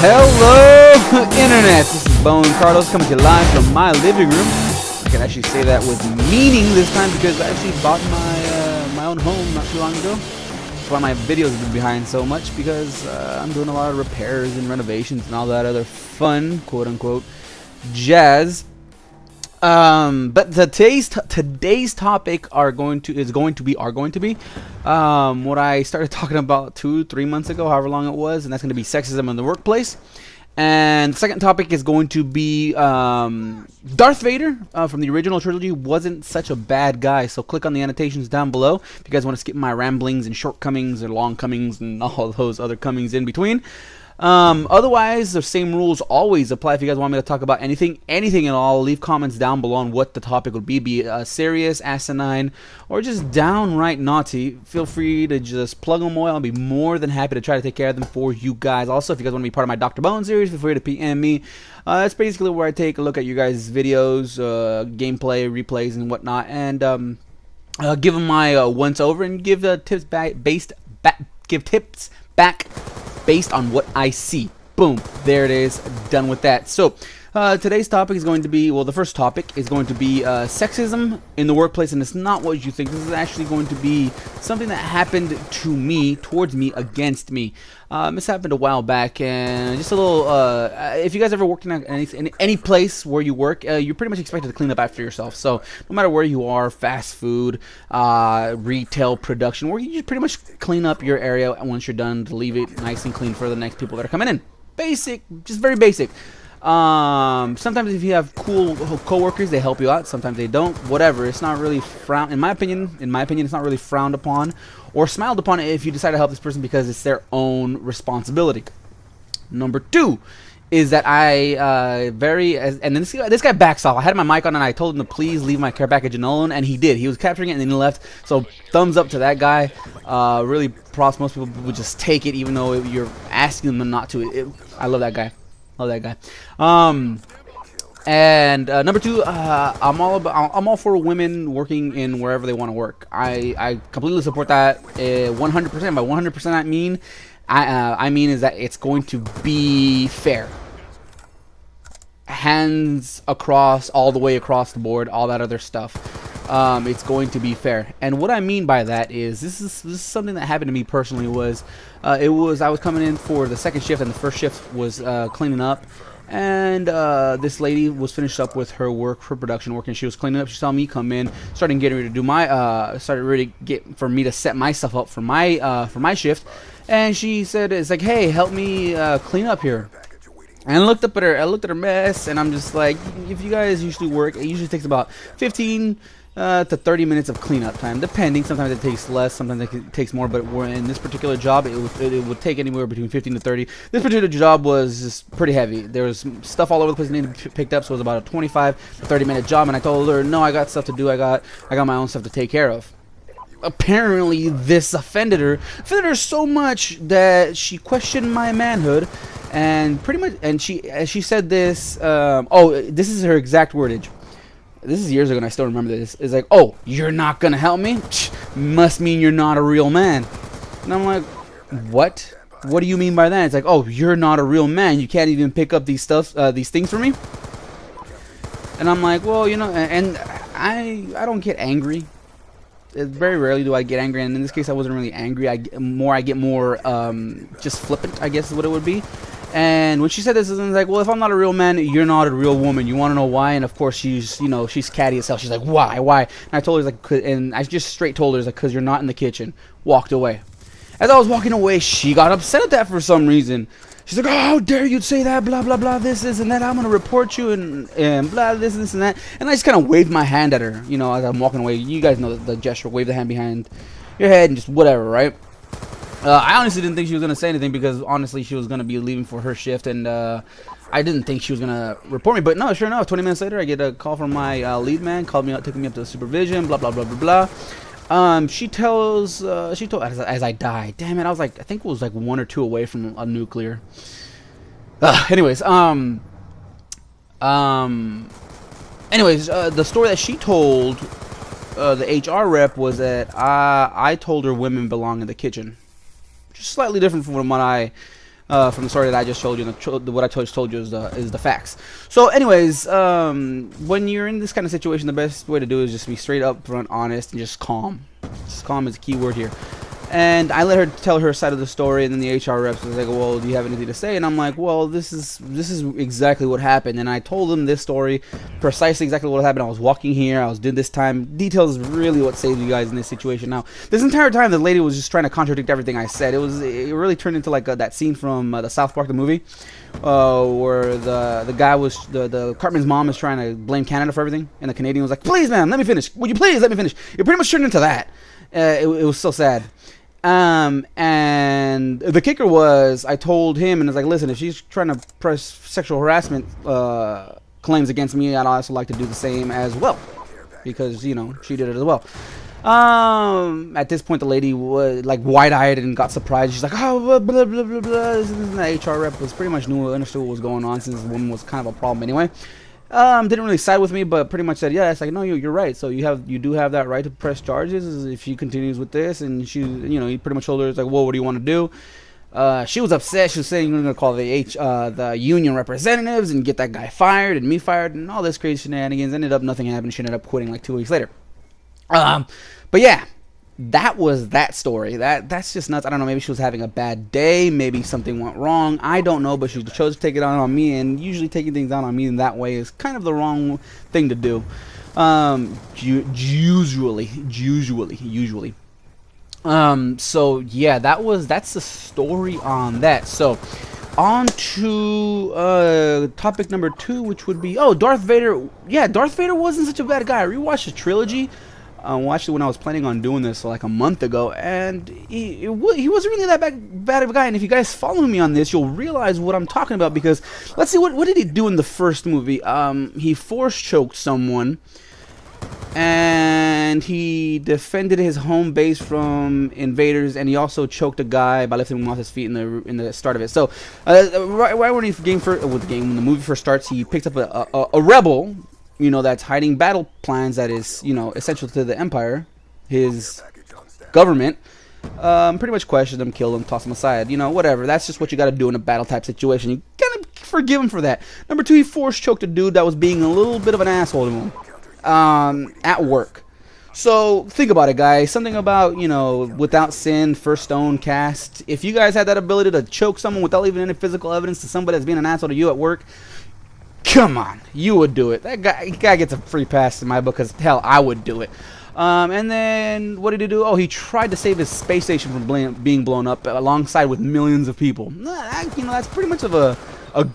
Hello, Internet. This is BoneCarlos coming to you live from my living room. I can actually say that with meaning this time because I actually bought my own home not too long ago. That's why my videos have been behind so much, because I'm doing a lot of repairs and renovations and all that other fun, quote-unquote, jazz. But today's topic is going to be what I started talking about 2-3 months ago, however long it was, and that's going to be sexism in the workplace. And the second topic is going to be Darth Vader from the original trilogy wasn't such a bad guy. So click on the annotations down below if you guys want to skip my ramblings and shortcomings or long comings and all those other comings in between. Otherwise, the same rules always apply. If you guys want me to talk about anything at all, leave comments down below on what the topic would be it serious, asinine, or just downright naughty. Feel free to just plug them away. I'll be more than happy to try to take care of them for you guys. Also, if you guys want to be part of my Dr. Bone series, feel free to PM me. That's basically where I take a look at you guys' videos, gameplay, replays, and whatnot, and give them my once over and give tips back based on what I see. Boom, there it is, done with that. So today's topic is going to be, well, the first topic is going to be sexism in the workplace, and it's not what you think. This is actually going to be something that happened to me, towards me, against me. This happened a while back, and just a little, if you guys ever worked in any place where you work, you're pretty much expected to clean up after yourself. So no matter where you are, fast food, retail, production, where you just pretty much clean up your area once you're done to leave it nice and clean for the next people that are coming in. Basic, just very basic. Sometimes if you have cool co-workers, they help you out. Sometimes they don't. Whatever. It's not really frowned. In my opinion, it's not really frowned upon or smiled upon if you decide to help this person because it's their own responsibility. Number two is that and then this guy backs off. I had my mic on and I told him to please leave my care package alone, and he did. He was capturing it and then he left. So thumbs up to that guy. Really props. Most people would just take it even though you're asking them not to. I love that guy. Love that guy. And number two, I'm all for women working in wherever they want to work. I completely support that 100%. By 100% I mean is that it's going to be fair. Hands across, all the way across the board, all that other stuff. It's going to be fair. And what I mean by that is this is something that happened to me personally. I was coming in for the second shift, and the first shift was cleaning up, and this lady was finished up with her work for production work, and she was cleaning up. She saw me come in, started getting ready to do for me to set myself up for my shift, and she said, "It's like, hey, help me clean up here." And I looked at her mess, and I'm just like, if you guys usually work, it usually takes about 15 to 30 minutes of cleanup time, depending. Sometimes it takes less, sometimes it takes more, but in this particular job, it would take anywhere between 15 to 30. This particular job was just pretty heavy. There was stuff all over the place that needed to be picked up, so it was about a 25 to 30 minute job, and I told her, no, I got stuff to do. I got my own stuff to take care of. Apparently, this offended her so much that she questioned my manhood, and pretty much, and she said this. This is her exact wordage. This is years ago, and I still remember this. It's like, "Oh, you're not gonna help me? Must mean you're not a real man." And I'm like, "What? What do you mean by that?" It's like, "Oh, you're not a real man. You can't even pick up these things for me." And I'm like, "Well, you know," and I don't get angry. Very rarely do I get angry, and in this case, I wasn't really angry. I get more just flippant, I guess is what it would be. And when she said this, I was like, well, if I'm not a real man, you're not a real woman. You want to know why? And of course, she's catty as hell. She's like, why? And I told her, and I just straight told her, because you're not in the kitchen. Walked away. As I was walking away, she got upset at that for some reason. She's like, oh, how dare you say that, blah, blah, blah, this, and that. I'm going to report you, and blah, this, and that. And I just kind of waved my hand at her, as I'm walking away. You guys know the gesture, wave the hand behind your head and just whatever, right? I honestly didn't think she was going to say anything, because honestly she was going to be leaving for her shift, and I didn't think she was going to report me. But no, sure enough, 20 minutes later, I get a call from my lead man, called me up, taking me up to supervision, blah, blah, blah, blah, blah. She told, as I died, damn it, I think it was like 1 or 2 away from a nuclear. Anyways, the story that she told the HR rep was that I told her women belong in the kitchen. Just slightly different from what I from the story that I just told you. What I just told you is the facts. So, anyways, when you're in this kind of situation, the best way to do is just be straight up front, honest, and just calm. Just calm is a key word here. And I let her tell her side of the story, and then the HR reps was like, "Well, do you have anything to say?" And I'm like, "Well, this is exactly what happened." And I told them this story, precisely exactly what happened. I was walking here, I was doing this time. Details is really what saved you guys in this situation. Now, this entire time, the lady was just trying to contradict everything I said. It really turned into like that scene from the South Park the movie, where the guy was the Cartman's mom is trying to blame Canada for everything, and the Canadian was like, "Please, ma'am, let me finish. Would you please let me finish?" It pretty much turned into that. It was so sad. And the kicker was, I told him, and I was like, "Listen, if she's trying to press sexual harassment claims against me, I'd also like to do the same as well, because you know she did it as well." At this point, the lady was like wide-eyed and got surprised. She's like, "Oh, blah blah blah blah blah." And the HR rep was pretty much understood what was going on, since the woman was kind of a problem anyway. Didn't really side with me, but pretty much said, "Yeah, it's like, no, you're right. So you do have that right to press charges if she continues with this." And she, you know, he pretty much told her, it's like, "Well, what do you want to do?" She was upset. She was saying, "You're gonna call the union representatives and get that guy fired and me fired and all this crazy shenanigans." Ended up nothing happened. She ended up quitting like 2 weeks later. But yeah. That was that story. That's just nuts. I don't know. Maybe she was having a bad day. Maybe something went wrong. I don't know. But she chose to take it on me, and usually taking things out on me in that way is kind of the wrong thing to do. Usually. So yeah, that's the story on that. So on to topic number 2, which would be Darth Vader. Yeah, Darth Vader wasn't such a bad guy. I rewatched the trilogy. Watched it when I was planning on doing this like a month ago, and he wasn't really that bad of a guy. And if you guys follow me on this, you'll realize what I'm talking about, because let's see, what did he do in the first movie? He force choked someone, and he defended his home base from invaders, and he also choked a guy by lifting him off his feet in the start of it. So right when the movie first starts, he picks up a rebel, you know, that's hiding battle plans that is, you know, essential to the Empire, his government. Pretty much questioned him, killed him, tossed him aside, you know, whatever. That's just what you got to do in a battle type situation. You gotta forgive him for that. Number 2, he force choked a dude that was being a little bit of an asshole to him at work. So think about it, guys. Something about, you know, without sin, first stone cast. If you guys had that ability to choke someone without leaving any physical evidence to somebody that's being an asshole to you at work, come on, you would do it. That guy gets a free pass in my book, because hell, I would do it. And then what did he do? Oh, he tried to save his space station from being blown up alongside with millions of people. You know, that's pretty much of a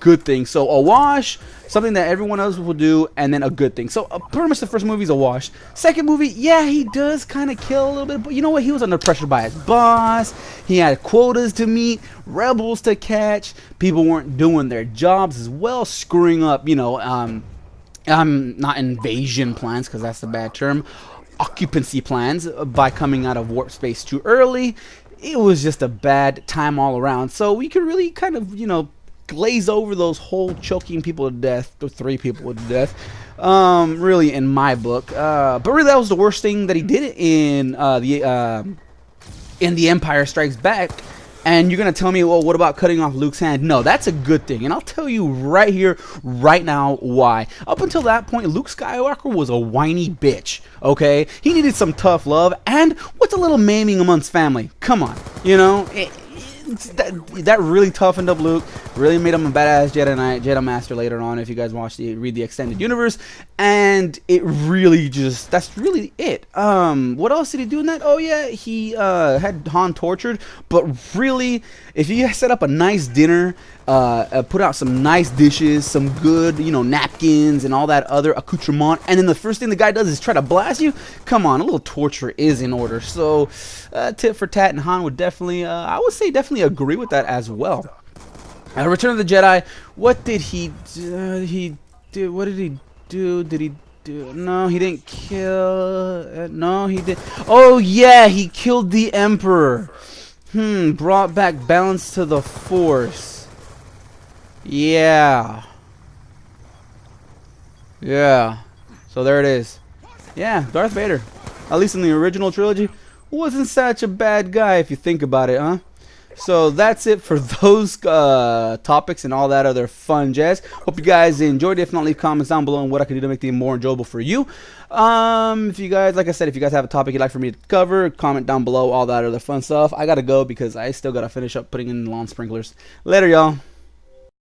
good thing. So a wash, something that everyone else will do, and then a good thing. So pretty much the first movie's a wash. Second movie, yeah, he does kind of kill a little bit, but you know what? He was under pressure by his boss. He had quotas to meet, rebels to catch. People weren't doing their jobs as well, screwing up, you know, not invasion plans, because that's the bad term, occupancy plans, by coming out of warp space too early. It was just a bad time all around. So we could really kind of, you know, glaze over those whole choking people to death, or 3 people to death, really, in my book. But really, that was the worst thing that he did in the Empire Strikes Back. And you're gonna tell me, well, what about cutting off Luke's hand? No, that's a good thing, and I'll tell you right here, right now, why. Up until that point, Luke Skywalker was a whiny bitch, okay? He needed some tough love, and what's a little maiming amongst family? Come on, you know? That really toughened up Luke, really made him a badass Jedi Master later on, if you guys read the extended universe. And it really just, that's really it. What else did he do in that? Oh yeah, he had Han tortured, but really, if you set up a nice dinner, put out some nice dishes, some good, you know, napkins and all that other accoutrement, and then the first thing the guy does is try to blast you, come on, a little torture is in order. So tit for tat, and Han would definitely, I would say definitely agree with that as well. Return of the Jedi, what did he do? What did he do? Did he do? No, he didn't kill. No, he did. Oh yeah, he killed the Emperor. Brought back balance to the Force. Yeah. So there it is. Yeah, Darth Vader, at least in the original trilogy, wasn't such a bad guy if you think about it, huh? So that's it for those topics and all that other fun jazz. Hope you guys enjoyed it. If not, leave comments down below on what I can do to make things more enjoyable for you. If you guys, like I said, if you guys have a topic you'd like for me to cover, comment down below, all that other fun stuff. I gotta go because I still gotta finish up putting in lawn sprinklers. Later, y'all.